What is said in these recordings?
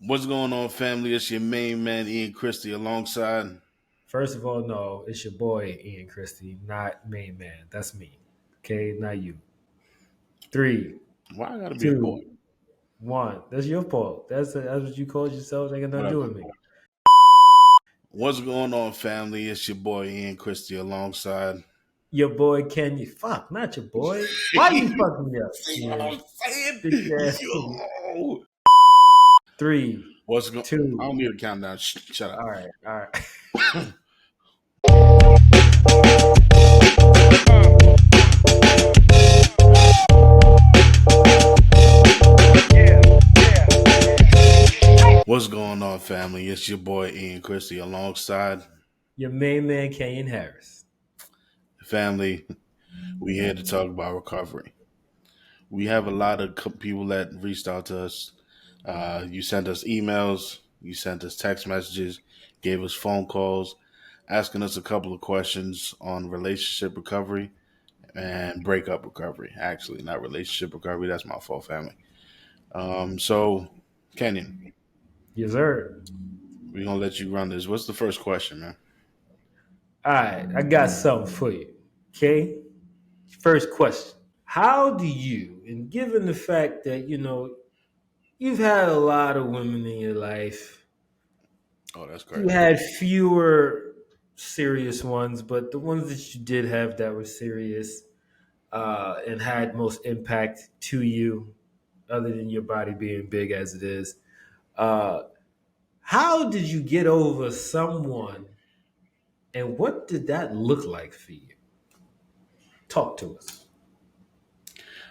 What's going on, family? It's your main man, Ian Christie, alongside. First of all, no, it's your boy Ian Christie, not main man. That's me. Okay, not you. Three, Why I gotta be a boy? two, one. That's your fault. That's what you called yourself. Ain't got nothing to do Whatever. with me. What's going on, family? It's your boy, Ian Christie, alongside. Your boy Kenyon. Fuck, not your boy. Why you fucking me up? See what Yeah, I'm saying? bitch ass. Yo! Three, What's going I don't two. need a countdown. Shut up. All right, all right. What's going on, family? It's your boy, Ian Christie, alongside. Your main man Kenyon Harris. Family, we here to talk about recovery. We have a lot of people that reached out to us. You sent us emails, you sent us text messages, gave us phone calls, asking us a couple of questions on relationship recovery and breakup recovery. Actually, not relationship recovery. That's my fault, family. So, Kenyon, Yes, sir. we're gonna let you run this. What's the first question, man? All right, I got something for you. Okay. First question. How do you, and given the fact that, you've had a lot of women in your life, Oh, that's you crazy. had fewer serious ones, but the ones that you did have that were serious and had most impact to you, other than your body being big as it is, uh, how did you get over someone and what did that look like for you? Talk to us.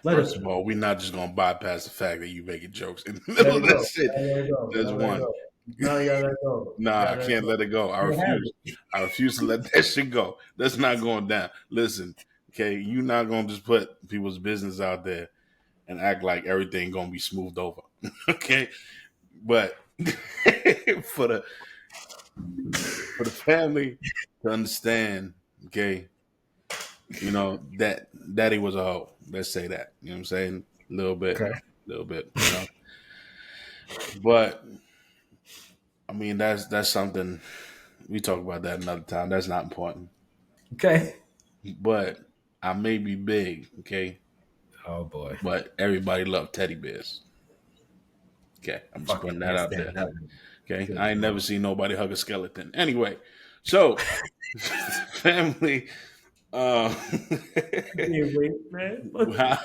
Let First us of know. all, we're not just gonna bypass the fact that you making jokes in the Let middle it of that go. shit. Let it go. That's Gotta let it one. go. No, you gotta let it go. You Nah, I gotta let it can't go. let it go. I You have refuse. it. I refuse to let that shit go. That's not going down. Listen, okay, you're not gonna just put people's business out there and act like everything gonna be smoothed over. Okay, but for the for the family to understand, okay, that daddy was a hoe. Let's say that. You know what I'm saying? Okay. A little bit. But I mean, that's something we talk about that another time. That's not important. Okay. But I may be big, okay, Oh boy. but everybody loved teddy bears. Okay, I'm just Fucking putting that can't out stand there. that one. Okay, Good I ain't never lord. seen nobody hug a skeleton. Anyway, so family, uh, Yeah, wait, man. Fuck you. how-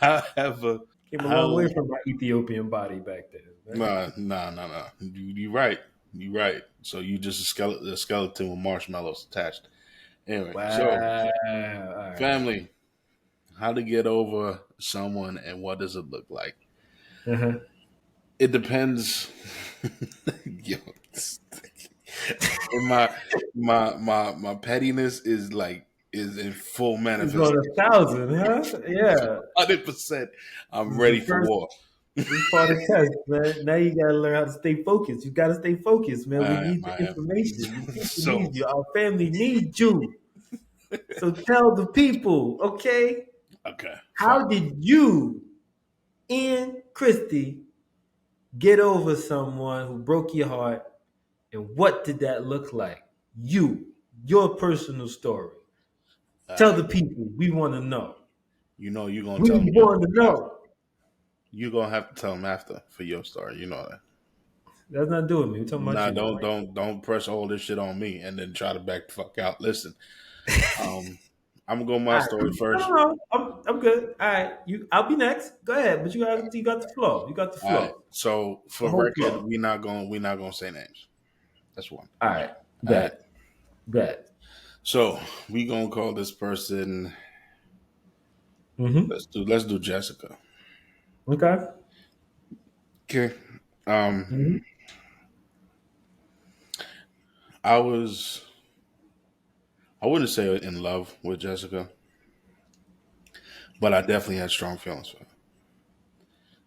however, Came a long how way from my Ethiopian body back then, man. nah. You right, you right. So you just a skeleton with marshmallows attached. Anyway, so Wow. All right. family, how to get over someone and what does it look like? Uh-huh. It depends. Yo, and my pettiness is in full It's on manifestation. 1,000, huh? Yeah. 100%. I'm This is ready the for first. war. This is part of the test, man. Now you gotta learn how to stay focused. You gotta stay focused, man. We need the I am. information. The people So need you. Our family needs you. So tell the people, okay? okay, fine. How did you, Ian Christie, get over someone who broke your heart, and what did that look like? You, your personal story. All Tell right. the people. We want to know. You're gonna We tell me your want to story after. know. You're gonna have to tell them after for your story. You know that. That's not doing me. We're talking about Nah, you. don't press all this shit on me and then try to back the fuck out. Listen, um, I'm gonna go my All right. story No, first. no, no. I'm good. All right. I'll be next. Go ahead. But you got the flow. You got the All right. flow. So The for whole record, flow. we're not gonna say names. That's one. All right. All right. Bet. Bet. So we gonna call this person. Mm-hmm. Let's do Jessica. Okay. Okay. Um, Mm-hmm. I was. I wouldn't say in love with Jessica, but I definitely had strong feelings for her.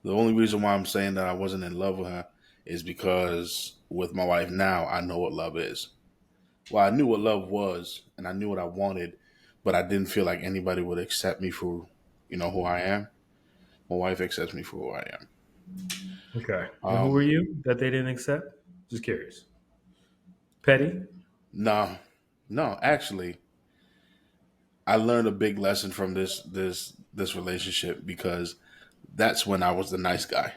The only reason why I'm saying that I wasn't in love with her is because with my wife now, I know what love is. Well, I knew what love was, and I knew what I wanted, but I didn't feel like anybody would accept me for, who I am. My wife accepts me for who I am. Okay. And who were Um, you that they didn't accept? Just curious. Petty? no, no, actually, I learned a big lesson from this relationship because that's when I was the nice guy.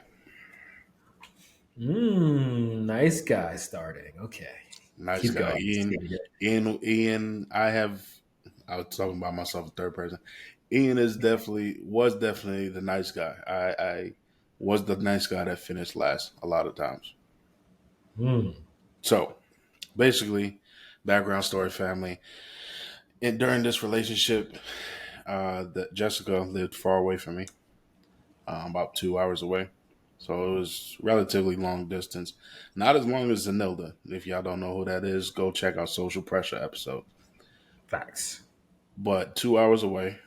Nice guy starting. Okay. Nice Keep guy. going. Ian, I was talking about myself in third person. Ian is definitely the nice guy. I was the nice guy that finished last a lot of times. Hmm. So basically, background story family. And during this relationship, that Jessica lived far away from me, about 2 hours away. So it was relatively long distance. Not as long as Zanilda. If y'all don't know who that is, go check out Social Pressure episode. Facts. But 2 hours away.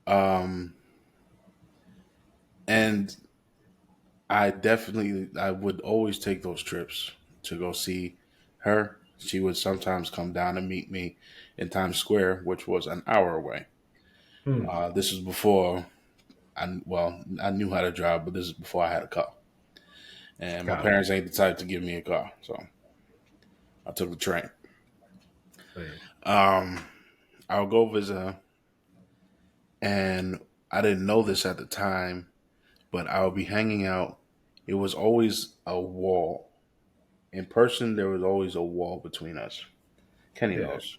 Um, and I would always take those trips to go see her. She would sometimes come down and meet me in Times Square, which was an hour away. Hmm. This was before I knew how to drive, but this is before I had a car. And my Got it. parents ain't the type to give me a car, so I took the train. Wait. Um, I'll go visit her, and I didn't know this at the time, but I'll be hanging out. It was always a wall. In person, there was always a wall between us. Kenny Yeah. knows.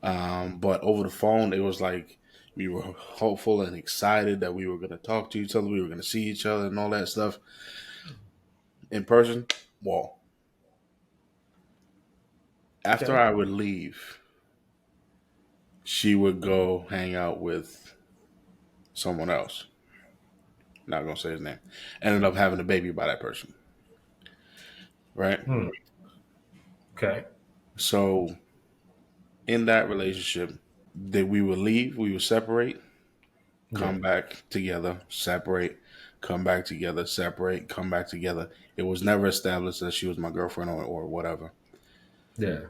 But over the phone, it was like we were hopeful and excited that we were going to talk to each other, we were going to see each other, and all that stuff. In person, wall. After Okay. I would leave, she would go hang out with someone else. Not gonna say his name. Ended up having a baby by that person, right? Hmm. Okay. So in that relationship, that we would leave, we would separate, Yeah. come back together, separate, come back together, separate, come back together. It was never established that she was my girlfriend or whatever, Yeah.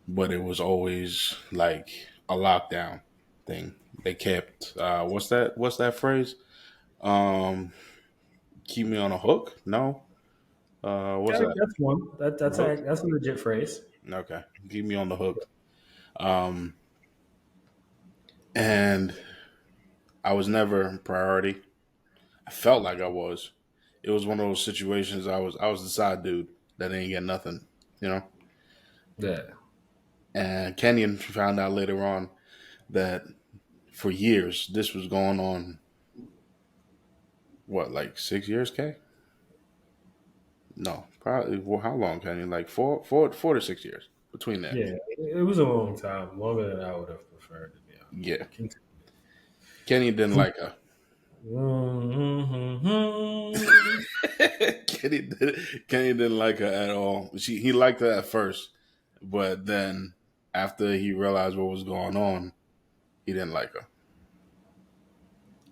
but it was always like a lockdown thing. They kept what's that phrase? Um, keep me on a hook? No, what's Okay, that? that's one. Hook? That's a legit phrase. Okay, keep me on the hook. Um, and I was never a priority. I felt like I was. It was one of those situations. I was the side dude that ain't get nothing, you know. Yeah. And Kenyon found out later on that for years this was going on. What, like 6 years, K? No, probably. Well, how long, Kenyon? Like 4 to 6 years between that. Yeah. It was a long time, longer than I would have preferred, to be honest. Yeah, But continue. Kenyon didn't like her. Mhm. Kenny didn't like her at all. He liked her at first, but then after he realized what was going on, he didn't like her.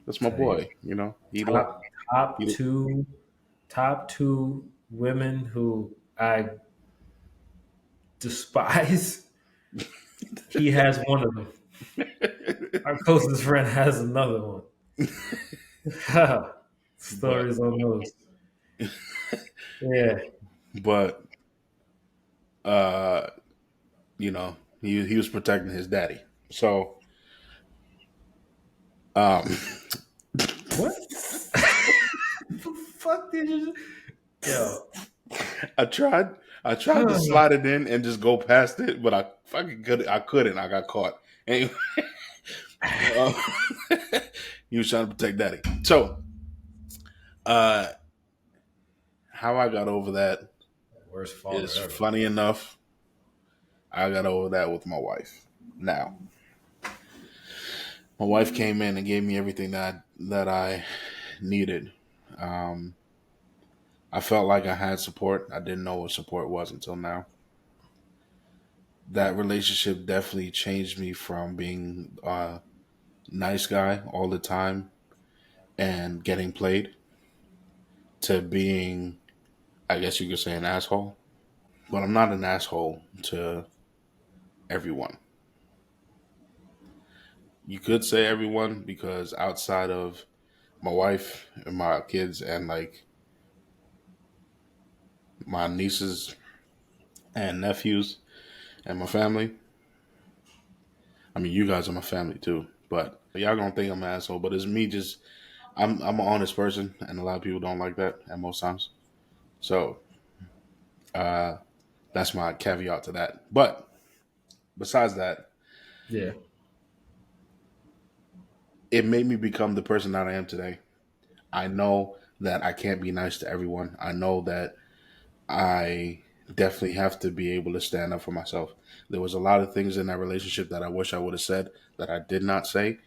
That's my Tell you, boy. You know, top top he two top two women who I despise. He has one of them. Our closest friend has another one. but Stories on those. Yeah. but uh, you know, he was protecting his daddy. So um, What? The fuck did you? Yo. I tried I tried to slide it in and just go past it, but I couldn't. I got caught. Anyway, uh, he was trying to protect daddy. So uh, how I got over that Worst father is ever. funny enough. I got over that with my wife. Now, my wife came in and gave me everything that I needed. Um, I felt like I had support. I didn't know what support was until now. That relationship definitely changed me from being a nice guy all the time and getting played to being, I guess you could say, an asshole. But I'm not an asshole to everyone. You could say everyone because outside of my wife and my kids and like my nieces and nephews and my family. I mean, you guys are my family too, but y'all gonna think I'm an asshole. But it's me. Just I'm an honest person, and a lot of people don't like that at most times. So uh, that's my caveat to that. But besides that, Yeah. it made me become the person that I am today. I know that I can't be nice to everyone. I know that I definitely have to be able to stand up for myself. There was a lot of things in that relationship that I wish I would have said that I did not say.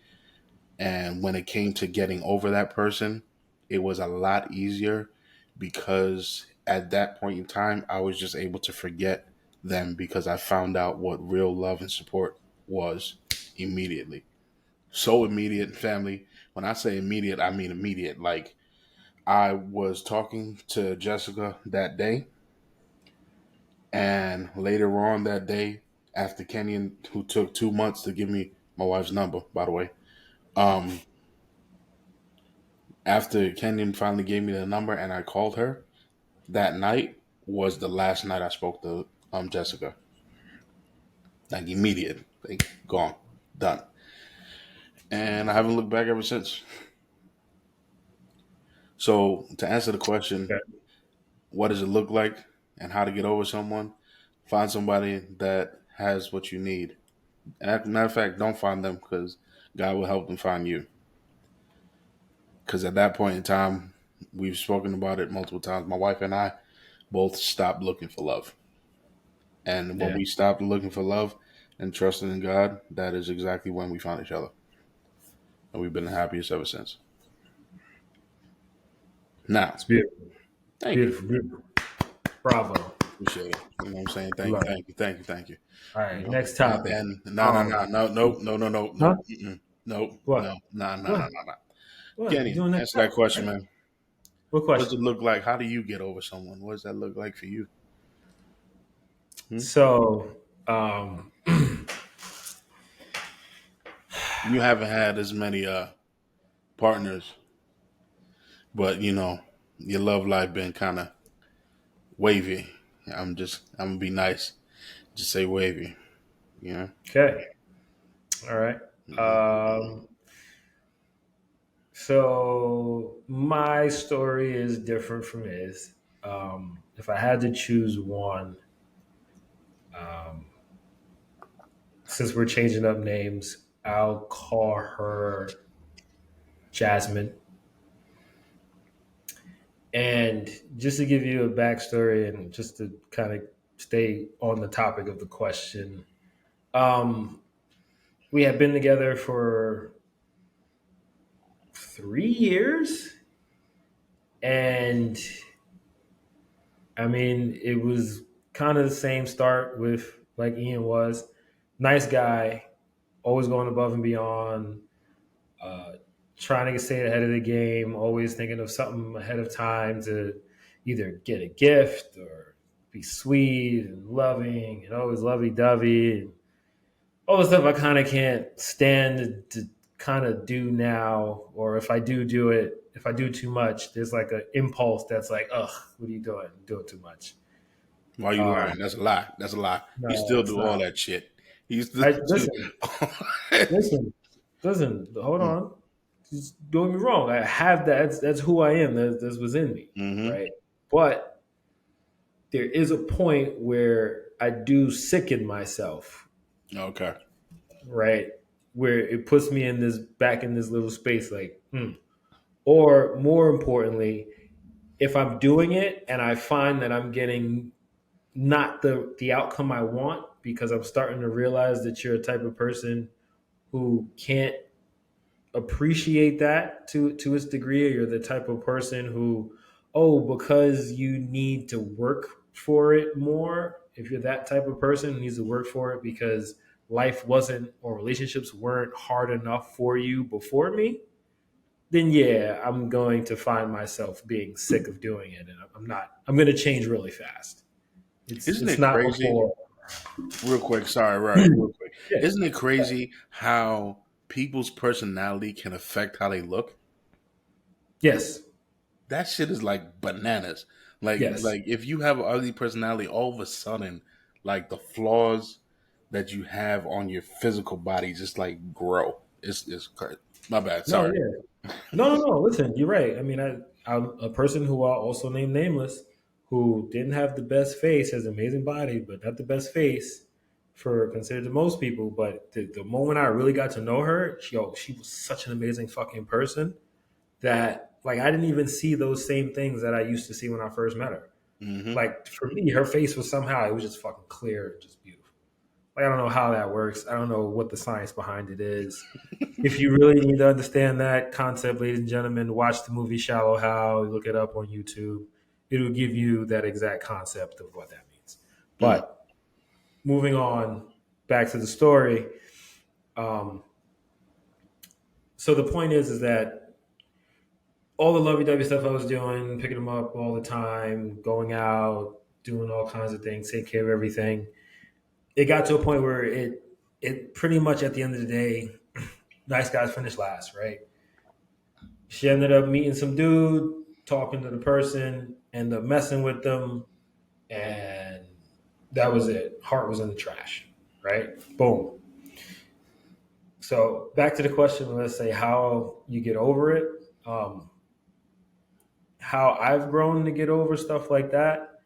And when it came to getting over that person, it was a lot easier because at that point in time, I was just able to forget them because I found out what real love and support was immediately. So immediate, family. When I say immediate, I mean immediate. Like, I was talking to Jessica that day, and later on that day, after Kenyon, who took 2 months to give me my wife's number, by the way, um, after Kenyon finally gave me the number and I called her, that night was the last night I spoke to Jessica. Like immediate, like gone, done, and I haven't looked back ever since. So to answer the question, Okay. what does it look like and how to get over someone? Find somebody that has what you need. As a matter of fact, don't find them because God will help them find you. Because at that point in time, we've spoken about it multiple times. My wife and I both stopped looking for love. And when Yeah. we stopped looking for love and trusting in God, that is exactly when we found each other. And we've been the happiest ever since. Now, It's beautiful. thank you. Beautiful. Beautiful. Bravo. Appreciate it. You know what I'm saying? Thank you, Love it. thank you, thank you, thank you. All You right. know, Next topic. and no, no, Um. no, no, no, no, no, no, Huh? no, mm-mm. No, What? no, no, no, no, What? no, no. What? We're Kenny, doing next answer that topic, question, right? man. What What does question? it look like? How do you get over someone? What does that look like for you? Hmm? So, um, You haven't had as many partners, but you know your love life been kind of wavy. I'm gonna be nice. Just say wavy. You know. okay. All right. Mm-hmm. Um, so my story is different from his. If I had to choose one, um, since we're changing up names, I'll call her Jasmine. And just to give you a backstory and just to kind of stay on the topic of the question, um, we had been together for 3 years. And I mean, it was kind of the same start with like Ian was. Nice guy, always going above and beyond, uh, trying to stay ahead of the game, always thinking of something ahead of time to either get a gift or be sweet and loving and always lovey dovey and all the stuff I kind of can't stand to kind of do now. Or if I do it, if I do too much, there's like an impulse that's like, ugh, what are you doing? You're doing too much. Why you lying? Um, That's a lie. That's a lie. He no, still it's do all not. that shit. He still I do. listen, listen, listen. Hold on. Just don't get me wrong. I have that. That's who I am. That's within me, Mm-hmm. right? But there is a point where I do sicken myself, Okay. right? Where it puts me in this back in this little space, like, or more importantly, if I'm doing it and I find that I'm getting not the outcome I want because I'm starting to realize that you're a type of person who can't appreciate that to its degree, or you're the type of person who, oh, because you need to work for it more, if you're that type of person who needs to work for it because life wasn't or relationships weren't hard enough for you before me, then yeah, I'm going to find myself being sick of doing it, and I'm going to change really fast. it's Isn't it's it not crazy? before. Real quick, sorry, right, real quick. Yeah. Isn't it crazy how people's personality can affect how they look? Yes. That shit is like bananas. Yes. Like if you have an ugly personality, all of a sudden, like the flaws that you have on your physical body just like grow. It's crazy. My bad. No, Sorry. yeah. No, no, no. Listen, you're right. I mean, I'm a person who I'll also name nameless, who didn't have the best face, has an amazing body, but not the best face for considered to most people. But the moment I really got to know her, she was such an amazing fucking person that like I didn't even see those same things that I used to see when I first met her. Hmm. Like for me, her face was somehow it was just fucking clear and just beautiful. Like I don't know how that works. I don't know what the science behind it is. If you really need to understand that concept, ladies and gentlemen, watch the movie Shallow Hal. Look it up on YouTube. It'll give you that exact concept of what that means. Mm. But moving on back to the story. Um, so the point is that all the lovey-dovey stuff I was doing, picking them up all the time, going out, doing all kinds of things, take care of everything. It got to a point where it pretty much at the end of the day, nice guys finish last, right? She ended up meeting some dude, talking to the person, ended up messing with them, and that was it. Heart was in the trash, right? Boom. So back to the question, let's say how you get over it. How I've grown to get over stuff like that.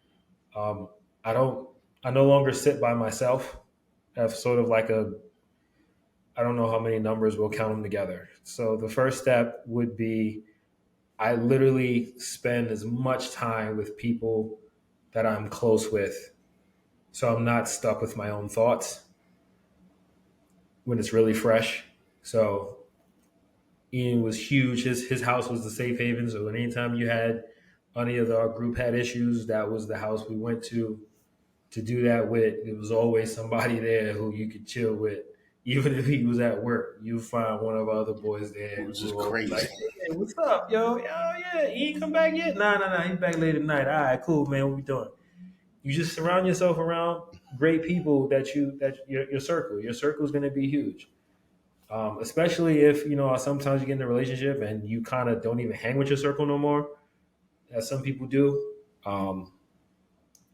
Um, I don't. I no longer sit by myself. I have sort of like a. I don't know how many numbers we'll count them together. So the first step would be I literally spend as much time with people that I'm close with. So I'm not stuck with my own thoughts when it's really fresh. So Ian was huge. His house was the safe haven. So anytime you had any of our group had issues, that was the house we went to do that with. There was always somebody there who you could chill with. Even if he was at work, you find one of our other boys there Which who is will be like, crazy. "Hey, what's up, yo? Yo, yeah, he ain't come back yet? Nah, nah, nah, he's back late at night. All right, cool, man. What we doing?" You just surround yourself around great people that your circle. Your circle is going to be huge. Especially if sometimes you get in a relationship and you kind of don't even hang with your circle no more, as some people do. Um,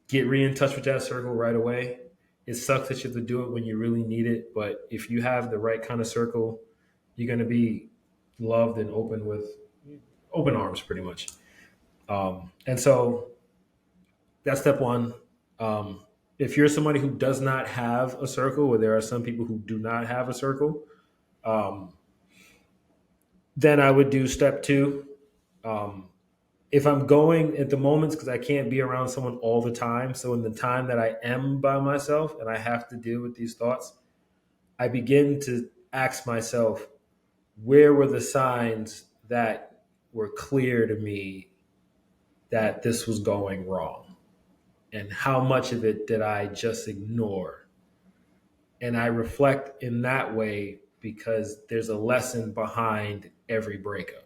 get in touch with that circle right away. It sucks that you have to do it when you really need it, but if you have the right kind of circle, you're going to be loved and open with open arms, pretty much. And so that's step one. If you're somebody who does not have a circle, or there are some people who do not have a circle, um, then I would do step two. Um, if I'm going at the moments because I can't be around someone all the time, so in the time that I am by myself and I have to deal with these thoughts, I begin to ask myself, where were the signs that were clear to me that this was going wrong? And how much of it did I just ignore? And I reflect in that way because there's a lesson behind every breakup.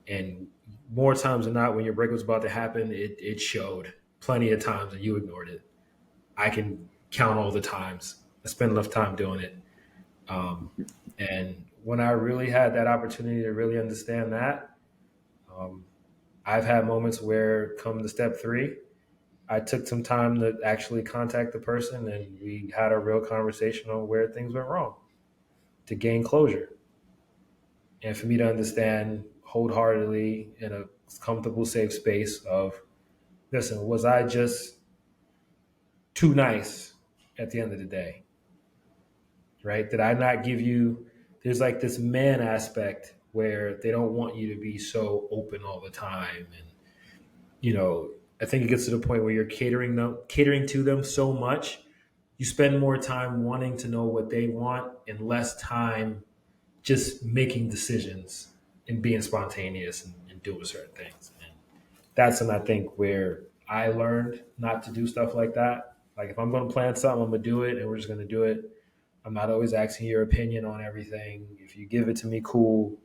And more times than not, when your breakup was about to happen, it showed plenty of times and you ignored it. I can count all the times. I spent enough time doing it. Um, and when I really had that opportunity to really understand that, um, I've had moments where, come to step three, I took some time to actually contact the person and we had a real conversation on where things went wrong to gain closure. And for me to understand wholeheartedly in a comfortable, safe space of, listen, was I just too nice at the end of the day? Right? Did I not give you, there's like this man aspect where they don't want you to be so open all the time. And, I think it gets to the point where you're catering to them so much, you spend more time wanting to know what they want and less time just making decisions and being spontaneous and doing certain things. And that's when I think where I learned not to do stuff like that. Like if I'm going to plan something, I'm going to do it, and we're just going to do it. I'm not always asking your opinion on everything. If you give it to me, cool.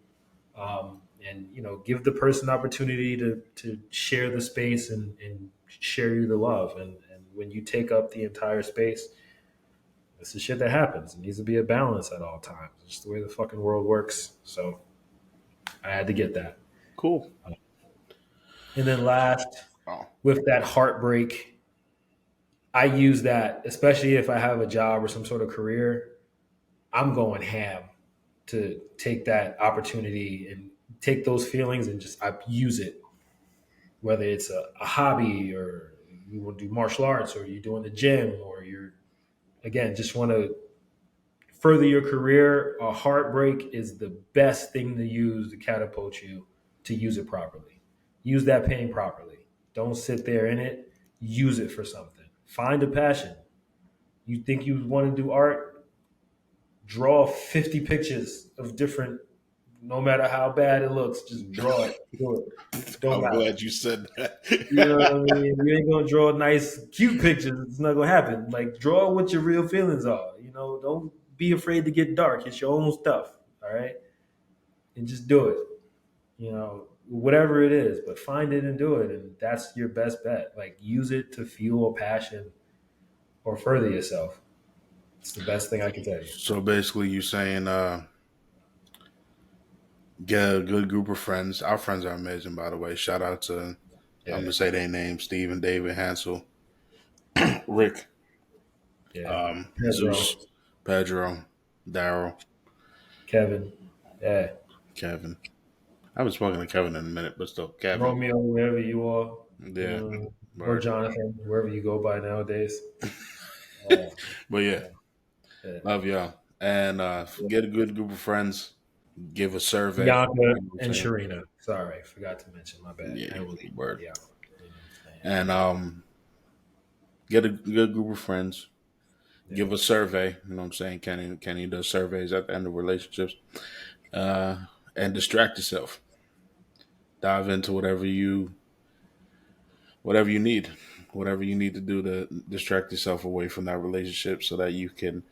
And give the person the opportunity to share the space and share you the love. And when you take up the entire space, this is shit that happens. It needs to be a balance at all times. It's just the way the fucking world works. So I had to get that. Cool. And then last, Oh, with that heartbreak, I use that, especially if I have a job or some sort of career, I'm going ham to take that opportunity and take those feelings and just I use it, whether it's a hobby or you want to do martial arts or you're doing the gym or you're, again, just want to further your career. A heartbreak is the best thing to use to catapult you to use it properly. Use that pain properly. Don't sit there in it. Use it for something. Find a passion. You think you want to do art? Draw 50 pictures of different, no matter how bad it looks, just draw it. Do it. Don't I'm matter. glad you said that. You know what I mean? You ain't gonna draw nice, cute pictures. It's not gonna happen. Like draw what your real feelings are. You know, don't be afraid to get dark. It's your own stuff. All right, and just do it. You know, whatever it is, but find it and do it, and that's your best bet. Like use it to fuel a passion or further yourself. It's the best thing I can tell you. So basically, you saying get a good group of friends. Our friends are amazing, by the way. Shout out to I'm Yeah, gonna say their names: Stephen, David, Hansel, Rick, yeah. Pedro, Zeus, Pedro, Daryl, Kevin, yeah, Kevin. I haven't spoken to Kevin in a minute, but still, Kevin. Romeo, wherever you are, Yeah, or word. Jonathan, wherever you go by nowadays. Uh, But yeah, yeah, yeah. love y'all. And get a good group of friends. Give a survey. Bianca You know what I'm and saying? Sharina. Sorry, forgot to mention. My bad. Yeah, And Willie. word. Yeah. You know what I'm saying? And get a good group of friends. Yeah. Give a survey. You know what I'm saying? Kenny does surveys at the end of relationships. And distract yourself. Dive into whatever you need. Whatever you need to do to distract yourself away from that relationship so that you can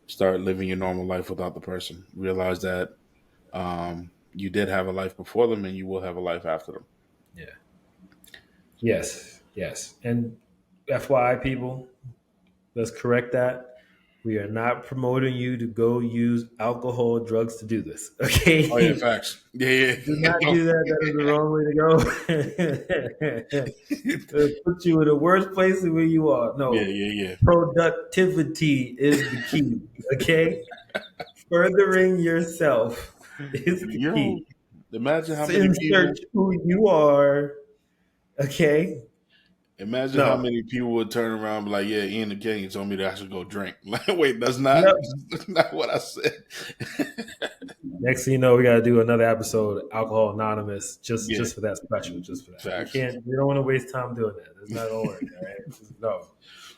start living your normal life without the person. Realize that you did have a life before them and you will have a life after them. Yeah. Yes. Yes. And FYI, people, let's correct that. We are not promoting you to go use alcohol or drugs to do this. Oh yeah, Okay. facts. Yeah, Do yeah. not do that. That is the wrong way to go. It'll put you in the worst place where you are. Yeah, No. yeah, yeah. Productivity is the key. Okay. Furthering yourself is the Yo, key. imagine how many Insert people who you are. Okay. imagine how No. many people would turn around and be like, yeah, Ian and Kenny told me that I should go drink. Like, wait, Yep. that's not what I said. Next thing you know, we got to do another episode, Alcohol Anonymous, Yeah, just for that special, just for that. We facts. can't. We don't want to waste time doing that. It's not gonna work. All right. No.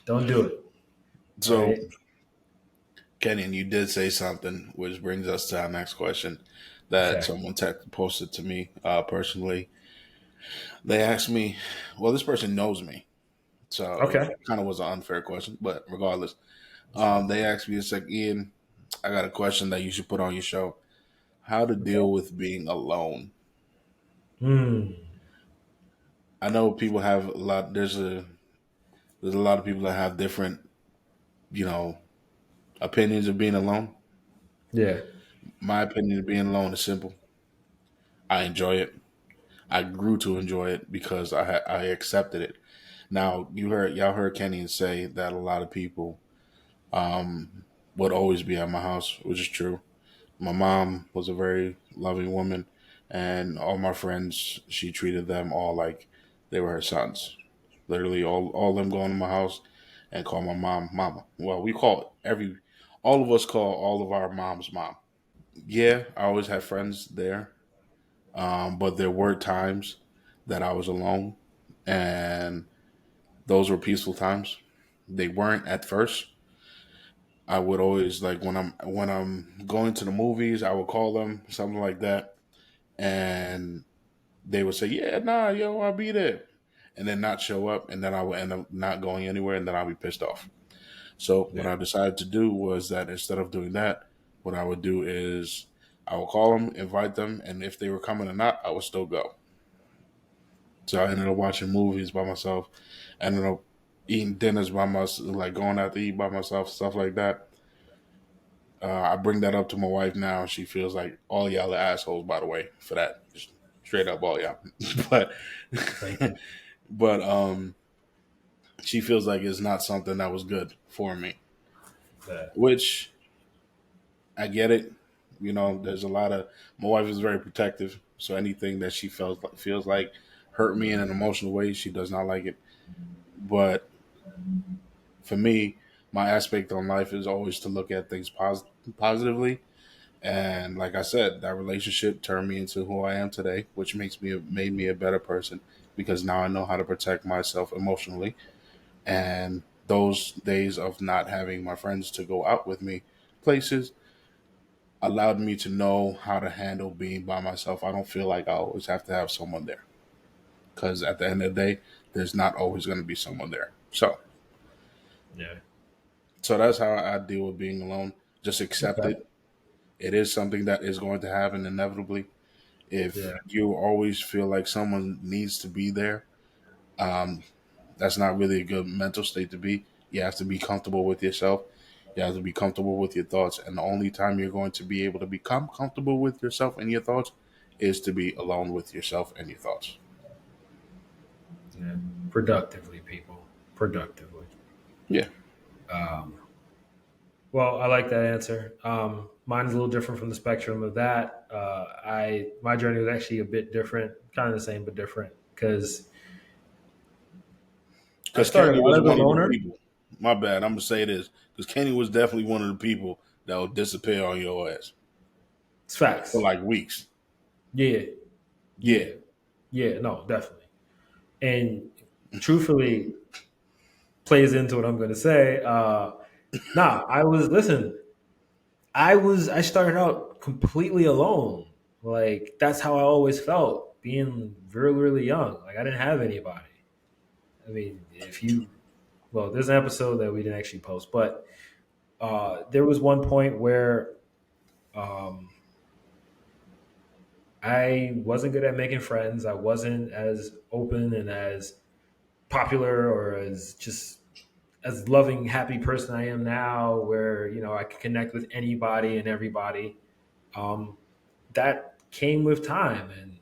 Don't do it. All So, right. Kenyon, you did say something, which brings us to our next question that Okay. someone posted to me personally. They asked me, well, this person knows me. So it Okay. kind of was an unfair question, but regardless, That's fine. they asked me, it's like, Ian, I got a question that you should put on your show. How to Okay. deal with being alone. Hmm. I know people have a lot. There's a lot of people that have different, you know, opinions of being alone. Yeah. My opinion of being alone is simple. I enjoy it. I grew to enjoy it because I accepted it. Now y'all heard Kenny say that a lot of people would always be at my house, which is true. My mom was a very loving woman, and all my friends, she treated them all like they were her sons. Literally, all them go into my house and call my mom mama. Well, we call all of us call all of our moms mom. Yeah, I always had friends there, but there were times that I was alone, and those were peaceful times. They weren't at first. I would always like when I'm going to the movies, I would call them something like that, and they would say, "Yeah, nah, yo, I'll be there," and then not show up, and then I would end up not going anywhere, and then I'll be pissed off. So what Yeah. I decided to do was that instead of doing that, what I would do is I would call them, invite them, and if they were coming or not, I would still go. So I ended up watching movies by myself, ended up eating dinners by myself, like going out to eat by myself, stuff like that. I bring that up to my wife now. She feels like all y'all are assholes, by the way, for that. Just straight up. Oh yeah, but Thank you. but she feels like it's not something that was good for me, That, which I get it. You know, there's a lot of my wife is very protective, so anything that she feels like hurt me in an emotional way, she does not like it. But for me, my aspect on life is always to look at things positively. And like I said, that relationship turned me into who I am today, which made me a better person because now I know how to protect myself emotionally. And those days of not having my friends to go out with me places allowed me to know how to handle being by myself. I don't feel like I always have to have someone there because at the end of the day, there's not always going to be someone there. yeah. So that's how I deal with being alone. Just accept Okay. it. It is something that is going to happen inevitably. If Yeah. you always feel like someone needs to be there, um, that's not really a good mental state to be. You have to be comfortable with yourself. You have to be comfortable with your thoughts. And the only time you're going to be able to become comfortable with yourself and your thoughts is to be alone with yourself and your thoughts. Yeah. Productively, people. Productively. Yeah. Um, well, I like that answer. Mine is a little different from the spectrum of that. I my journey was actually a bit different, kind of the same but different because I Because started Kenny out was as a one of the loner. people. My bad. I'm going to say this. Because Kenny was definitely one of the people that will disappear on your ass It's for facts. like weeks. Yeah, Yeah. yeah, yeah. No, definitely. And truthfully, plays into what I'm going to say. Nah, I was listen. I started out completely alone. Like that's how I always felt being really really young. Like I didn't have anybody. I mean, if you well, there's an episode that we didn't actually post, but there was one point where um, I wasn't good at making friends. I wasn't as open and as popular or as just as loving, happy person I am now, where I can connect with anybody and everybody. Um, that came with time, and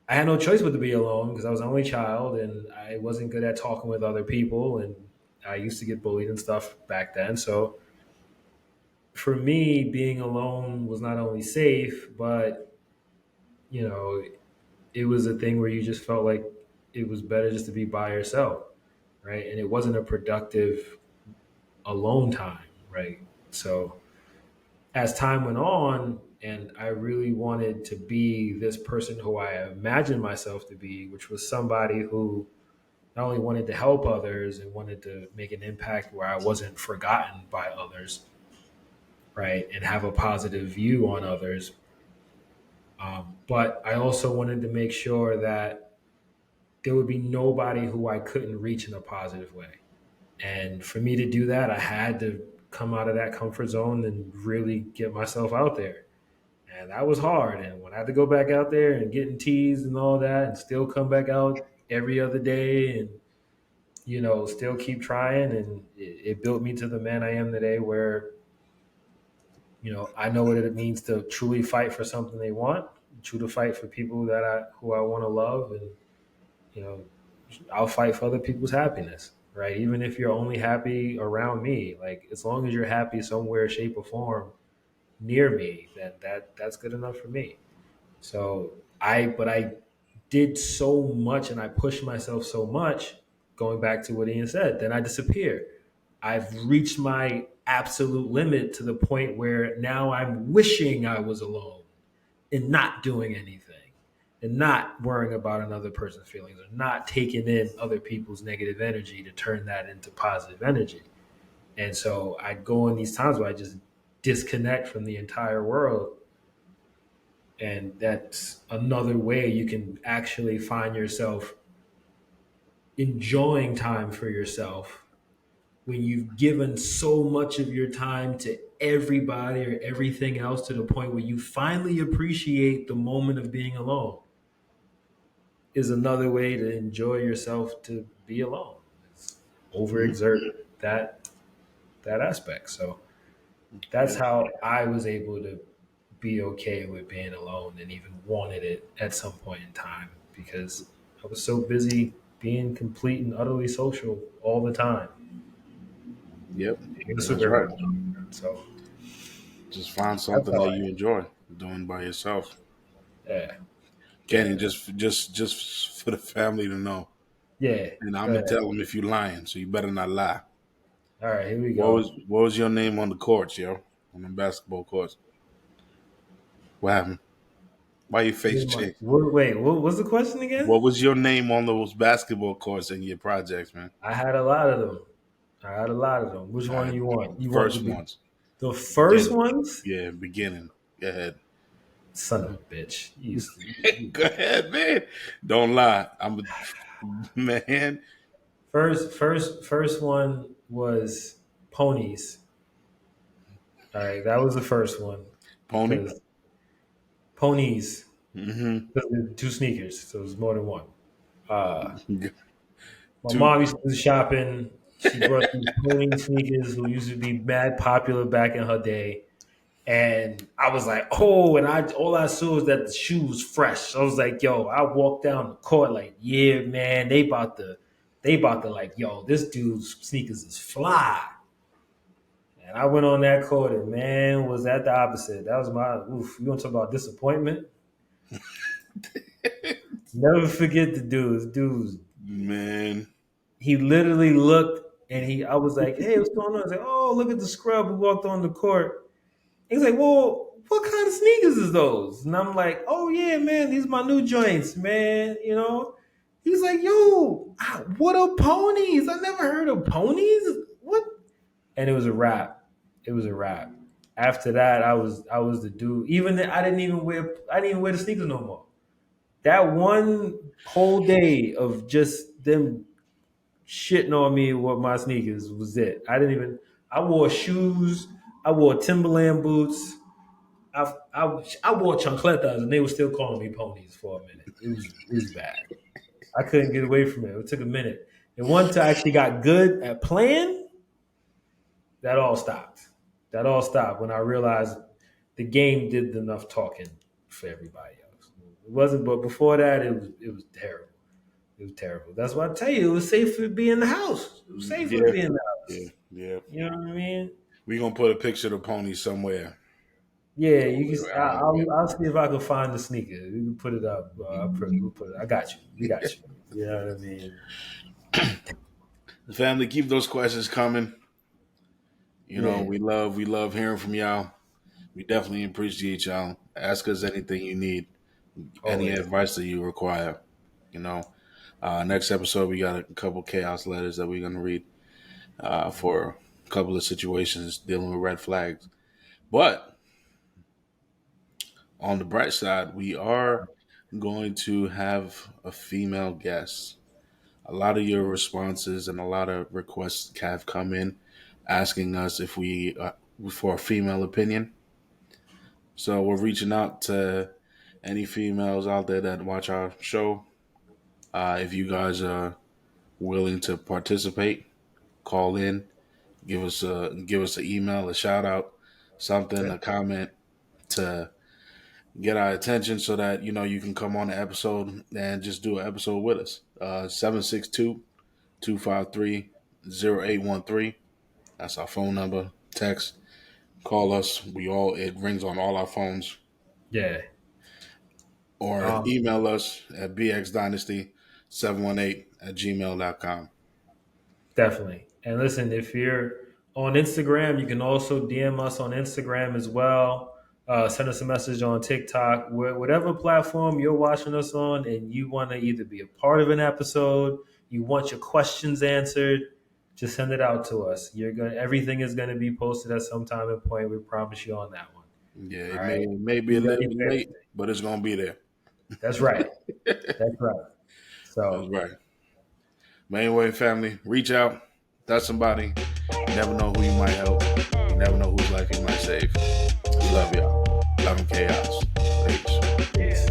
I had no choice but to be alone because I was an only child, and I wasn't good at talking with other people, and I used to get bullied and stuff back then. So for me, being alone was not only safe, but you know, it was a thing where you just felt like it was better just to be by yourself, right? And it wasn't a productive alone time, right? So as time went on, and I really wanted to be this person who I imagined myself to be, which was somebody who not only wanted to help others and wanted to make an impact where I wasn't forgotten by others, right, and have a positive view on others. But I also wanted to make sure that there would be nobody who I couldn't reach in a positive way. And for me to do that, I had to come out of that comfort zone and really get myself out there. And that was hard. And when I had to go back out there and getting teased and all that, and still come back out every other day and, still keep trying. And it built me to the man I am today where, I know what it means to truly fight for something they want, truly fight for people who I want to love. And, you know, I'll fight for other people's happiness, right? Even if you're only happy around me, like as long as you're happy somewhere, shape, or form near me, then that's good enough for me. But I did so much and I pushed myself so much, going back to what Ian said, then I disappear. I've reached my absolute limit to the point where now I'm wishing I was alone and not doing anything and not worrying about another person's feelings or not taking in other people's negative energy to turn that into positive energy. And so I'd go in these times where I just disconnect from the entire world. And that's another way you can actually find yourself enjoying time for yourself when you've given so much of your time to everybody or everything else to the point where you finally appreciate the moment of being alone is another way to enjoy yourself to be alone. It's Hmm. overexert that aspect. So that's Yeah. how I was able to be okay with being alone and even wanted it at some point in time because I was so busy being complete and utterly social all the time. Yep, Being a that's right. superhero. So Just find that's something how that I you am. enjoy doing by yourself. Yeah. Kenny, Yeah. just for the family to know, Yeah. and I'm Go gonna ahead. tell them if you lying, so you better not lie. All right, here we go. What was your name on the courts, yo? On the basketball courts? What happened? Why your face changed? Wait, what was the question again? What was your name on those basketball courts in your projects, man? I had a lot of them. I had a lot of them. Which All one right, you want? You want first ones, the first beginning. ones? Yeah, beginning. Go ahead. Son of a bitch. Go ahead, man. Don't lie. I'm a man. First one was ponies. All right, that was the first one Pony. because ponies. Mm-hmm. 'Cause there were two sneakers, so it was more than one. Uh, my Two. mom used to do shopping. She brought these pony sneakers who used to be mad popular back in her day. And I was like, oh, and I all I saw was that the shoe was fresh. I was like, yo, I walked down the court like, yeah, man, they about to like, yo, this dude's sneakers is fly. And I went on that court and man, was that the opposite. That was my oof. You want to talk about disappointment? Never forget the dude. Dude, Man. he literally looked and I was like, hey, what's going on? I was like, oh, look at the scrub who walked on the court. He's like, well, what kind of sneakers is those? And I'm like, oh yeah, man, these are my new joints, man. You know. He's like, yo, what are ponies? I never heard of ponies. What? And it was a wrap. It was a wrap. After that, I was the dude. Even I didn't even wear the sneakers no more. That one whole day of just them shitting on me with my sneakers was it. I didn't even. I wore shoes. I wore Timberland boots. I wore chancletas and they were still calling me ponies for a minute. It was bad. I couldn't get away from it. It took a minute. And once I actually got good at playing, that all stopped. That all stopped when I realized the game did enough talking for everybody else. It wasn't, but before that, it was terrible. It was terrible. That's why I tell you, it was safe to be in the house. It was safer to Yeah. be in the Yeah. house. Yeah. You know what I mean? We gonna put a picture of the pony somewhere. Yeah, you can. Somewhere. I'll see if I can find the sneaker. You can put it up. We'll put it. I got you. We got you. You know what I mean? Family, keep those questions coming. You know, Yeah. we love hearing from y'all. We definitely appreciate y'all. Ask us anything you need, any Always. advice that you require. You know, next episode we got a couple chaos letters that we're gonna read for a couple of situations dealing with red flags. But on the bright side, we are going to have a female guest. A lot of your responses and a lot of requests have come in asking us if we for a female opinion. So we're reaching out to any females out there that watch our show. If you guys are willing to participate, call in, give us an email, a shout out, something, Yeah, a comment to get our attention so that you can come on the episode and just do an episode with us. 762-253-0813. That's our phone number. Text, call us. It rings on all our phones. yeah. Or Um, email us at bxdynasty718@gmail.com. Definitely. And listen, if you're on Instagram, you can also DM us on Instagram as well. Send us a message on TikTok, whatever platform you're watching us on, and you want to either be a part of an episode, you want your questions answered, just send it out to us. Everything is gonna be posted at some time and point. We promise you on that one. Yeah, All it may, right. it may be Be a ready little bit for late, everything. but it's going to be there. That's right. That's right. That's So right. But anyway, family, reach out, touch somebody. You never know who you might help. You never know whose life you might save. We love y'all. Love and chaos. Peace. peace.